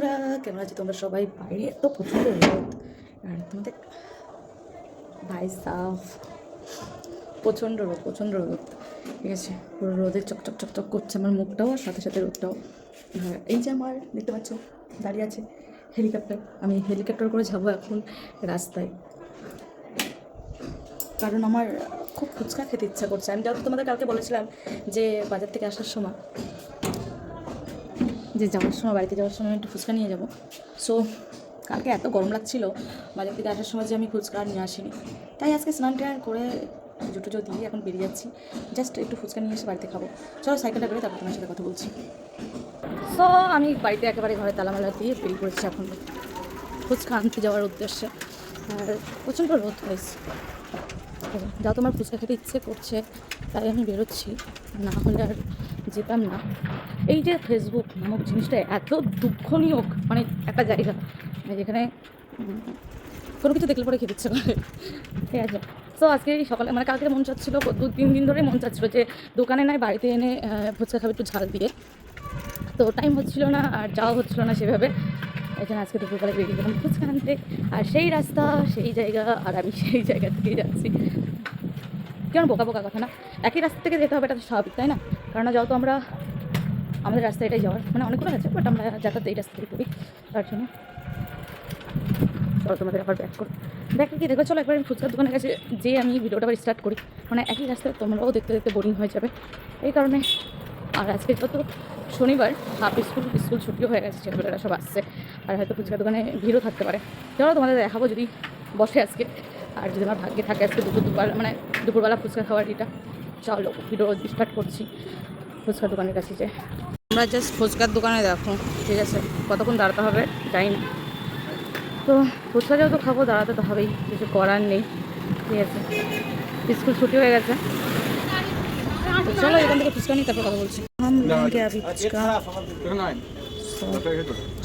বন্ধুরা, কেমন আছো তোমরা সবাই? বাইরে এত প্রচণ্ড রোদ, আর তোমাদের ভাই সাফ প্রচণ্ড রোদ। ঠিক আছে, পুরো রোদে চকচক চকচক করছে আমার মুখটাও, আর সাথে সাথে রোদটাও। আর এই যে আমার দেখতে পাচ্ছ দাঁড়িয়ে আছে হেলিকপ্টার, আমি হেলিকপ্টার করে যাবো এখন রাস্তায়, কারণ আমার খুব ফুচকা খেতে ইচ্ছা করছে। আমি যেহেতু তোমাদের কালকে বলেছিলাম যে বাজার থেকে আসার সময়, যাওয়ার সময় বাড়িতে যাওয়ার সময় একটু ফুচকা নিয়ে যাবো। সো কালকে এত গরম লাগছিল বাজার থেকে আসার সময় যে আমি ফুচকা নিয়ে আসিনি, তাই আজকে স্নান টান করে জুটো দিয়ে এখন বেরিয়ে যাচ্ছি, জাস্ট একটু ফুচকা নিয়ে এসে বাড়িতে খাবো। চলো সাইকেলটা বেরোয়, তারপর তোমার সাথে কথা বলছি। সো আমি বাড়িতে একেবারে ঘরে তালামালা দিয়ে বেরিয়ে পড়েছি এখন ফুচকা আনতে যাওয়ার উদ্দেশ্যে। আর প্রচণ্ড রোদ হয়েছে, যাও তোমার ফুচকা খেতে ইচ্ছে করছে তাই আমি বেরোচ্ছি, না হলে আর যেতাম না। এই যে ফেসবুক নামক জিনিসটা এত দুঃখনীয় মানে একটা জায়গা, যেখানে কোনো কিছু দেখলে পরে খেতে ইচ্ছে করে। ঠিক আছে, তো আজকে সকালে মানে কালকে মন চাচ্ছিল, 2-3 দিন ধরে মন চাচ্ছিল যে দোকানে নাই বাড়িতে এনে ফুচকা খাবে একটু ঝাল দিয়ে, তো টাইম হচ্ছিল না আর যাওয়া হচ্ছিল না সেভাবে। এই জন্য আজকে দুপুরবেলা বেরিয়ে গেলাম ফুচকা আনতে, আর সেই রাস্তা সেই জায়গা, আর আমি সেই জায়গা থেকেই যাচ্ছি। কেন বোকা কথা না, একই রাস্তা থেকে যেতে হবে, এটা তো স্বাভাবিক তাই না? কারণ যেহেতু আমরা আমাদের রাস্তা এটাই যাওয়ার, মানে অনেকগুলো আছে বাট আমরা যাতায়াত এই রাস্তা থেকে করি, তার জন্য চলো তোমাদের আবার ব্যাক কি দেখো। চলো একবার আমি ফুচকার দোকানের কাছে যে আমি ভিডিওটা আবার স্টার্ট করি, মানে একই রাস্তায় তোমরাও দেখতে দেখতে বোরিং হয়ে যাবে এই কারণে। আর আজকে যত শনিবার হাফ স্কুল ছুটিও হয়ে গেছে, ছেলেমেয়েরা সব আসছে, আর হয়তো ফুচকার দোকানে ভিড়ও থাকতে পারে। চলো তোমাদের দেখাবো যদি বসে আজকে, আর যদি আমার ভাগ্যে থাকে আজকে দুপুরবেলা ফুচকা খাওয়ার এটা। চলো ভিডিও স্টার্ট করছি ফুচকার দোকানের কাছে যে। আমরা জাস্ট ফুচকার দোকানে দেখো, ঠিক আছে, কতক্ষণ দাঁড়াতে হবে যাই না, তো ফুচকা যেহেতু খাবো দাঁড়াতে তো হবেই, কিছু করার নেই। ঠিক আছে, স্কুল ছুটি হয়ে গেছে, চলো এখান থেকে ফুচকা নিই তারপর কথা বলছি।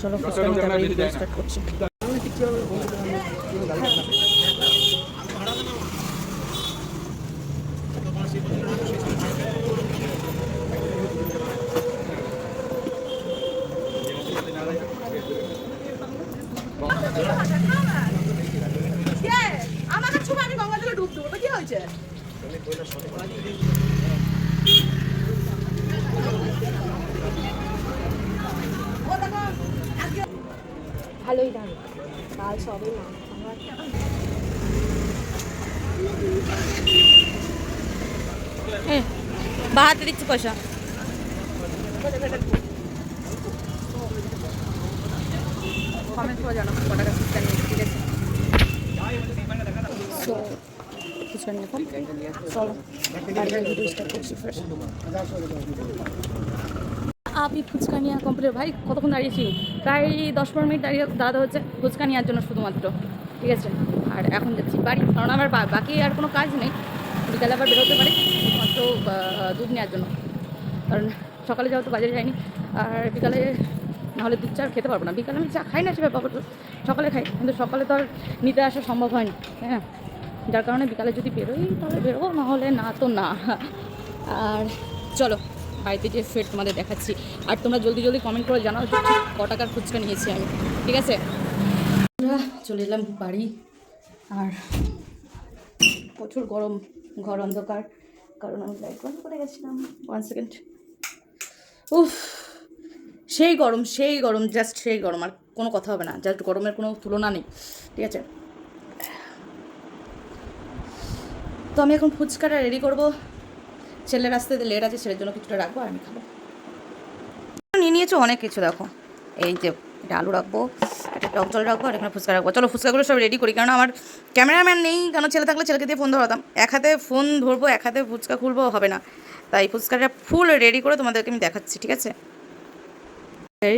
চলো ফুচকা নিই তারপর ভিডিও স্টার্ট করছি। আমাকে ছুপ, আমি গঙ্গা জলে ডুব দেবো, তো কি হয়েছে? ভালোই দাম, কাল সবই না বাহাতে দিচ্ছি পয়সা। কমেন্ট করে জানাবো কত টাকা ফুচকা নিয়ে, ঠিক আছে? সো ফুচকা নিয়ে চলো ভিডিও স্টার্ট করছি। আপনি ফুচকা নিয়ে কমপ্লিট। ভাই কতক্ষণ দাঁড়িয়েছি, প্রায় 10-15 মিনিট দাঁড়াতে হচ্ছে ফুচকা নেওয়ার জন্য শুধুমাত্র, ঠিক আছে? আর এখন যাচ্ছি বাড়ি, কারণ আমার বাকি আর কোনো কাজ নেই, বিকালে আবার বেরোতে পারি শুধুমাত্র দুধ নেওয়ার জন্য, কারণ সকালে যেহেতু বাজারে যাইনি, আর বিকালে নাহলে দুধ চা খেতে পারবো না। বিকালে আমি চা খাই না সেভাবে, সকালে খাই, কিন্তু সকালে তো আর নিতে আসা সম্ভব হয় না, হ্যাঁ, যার কারণে বিকালে যদি বেরোই তাহলে বেরোবো, নাহলে না তো না। আর চলো বাড়িতে যে ফের তোমাদের দেখাচ্ছি, আর তোমরা জলদি কমেন্ট করে জানাও যে ঠিক ক টাকার ফুচকা নিয়েছি আমি, ঠিক আছে? আমরা চলে এলাম বাড়ি, আর প্রচুর গরম, ঘর অন্ধকার, কারণ আমি লাইট বন্ধ করে গেছিলাম। 1 সেকেন্ড। উফ, সেই গরম, জাস্ট সেই গরম, আর কোনো কথা হবে না, জাস্ট গরমের কোনো তুলনা নেই, ঠিক আছে? তো আমি এখন ফুচকাটা রেডি করবো, ছেলের আসতে লেট আছে, ছেলের জন্য কিছুটা রাখবো আর আমি খাবো। নিয়ে নিয়েছো অনেক কিছু, দেখো এই যে এটা আলু রাখবো, একটা টক জল রাখবো, আর এখানে ফুচকা রাখবো। চলো ফুচকাগুলো সব রেডি করি, কারণ আমার ক্যামেরাম্যান নেই, কারণ ছেলে থাকলে ছেলেকে দিয়ে ফোন ধরাতাম, এক হাতে ফোন ধরবো এক হাতে ফুচকা খুলবো, হবে না, তাই ফুচকাটা ফুল রেডি করে তোমাদেরকে আমি দেখাচ্ছি, ঠিক আছে?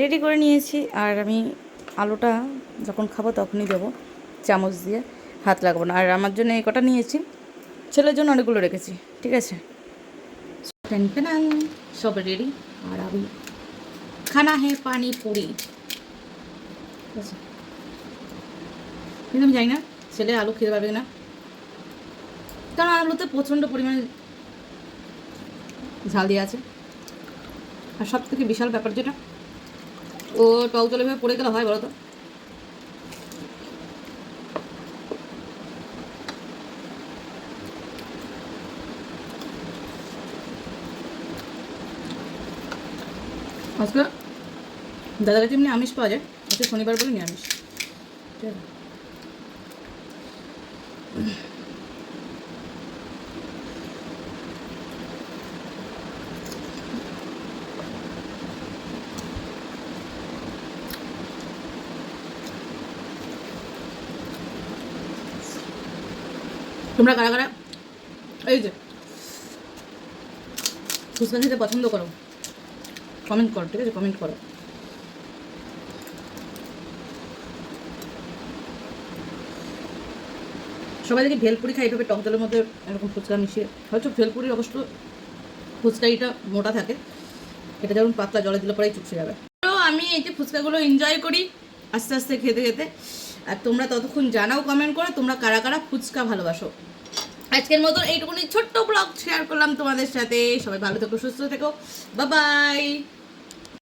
রেডি করে নিয়েছি, আর আমি আলুটা যখন খাবো তখনই দেবো, চামচ দিয়ে, হাত লাগাবো না। আর আমার জন্য এই কটা নিয়েছি, ছেলের জন্য অনেকগুলো রেখেছি, ঠিক আছে? সব রেডি, আর আমি খানা হে পানি পুরি, ঠিক আছে? কিন্তু আমি জানি না ছেলে আলু খেতে পারবে না, কারণ আলুতে প্রচণ্ড পরিমাণে ঝাল দিয়ে আছে। আর সব থেকে বিশাল ব্যাপার যেটা, ও টক জলে ভেবে পড়ে গেলে হয় বলো তো? আজকে দাদার কাছে এমনি আমিষ পাওয়া যায়, আজকে শনিবার বলে নিরামিষ। ঠিক আছে, তোমরা কারা কারা এই যে ফুচকা খেতে পছন্দ করো কমেন্ট করো, ঠিক আছে, কমেন্ট করো। সবাই দেখি ভেলপুরি খাই এইভাবে টক জলের মধ্যে এরকম ফুচকা মিশিয়ে, হয়তো ভেলপুরির অবশ্য ফুচকাইটা মোটা থাকে, এটা যেমন পাতলা জলে দিলে পরেই চুপসে যাবে। তো আমি এই যে ফুচকাগুলো এনজয় করি আস্তে আস্তে খেতে খেতে, আর তোমরা ততক্ষণ জানাও কমেন্ট করো তোমরা কারা কারা ফুচকা ভালোবাসো। আজকের মতো এইটুকুনি ছোট্ট ব্লগ শেয়ার করলাম তোমাদের সাথে। সবাই ভালো থেকো, সুস্থ থেকো, বাই বাই।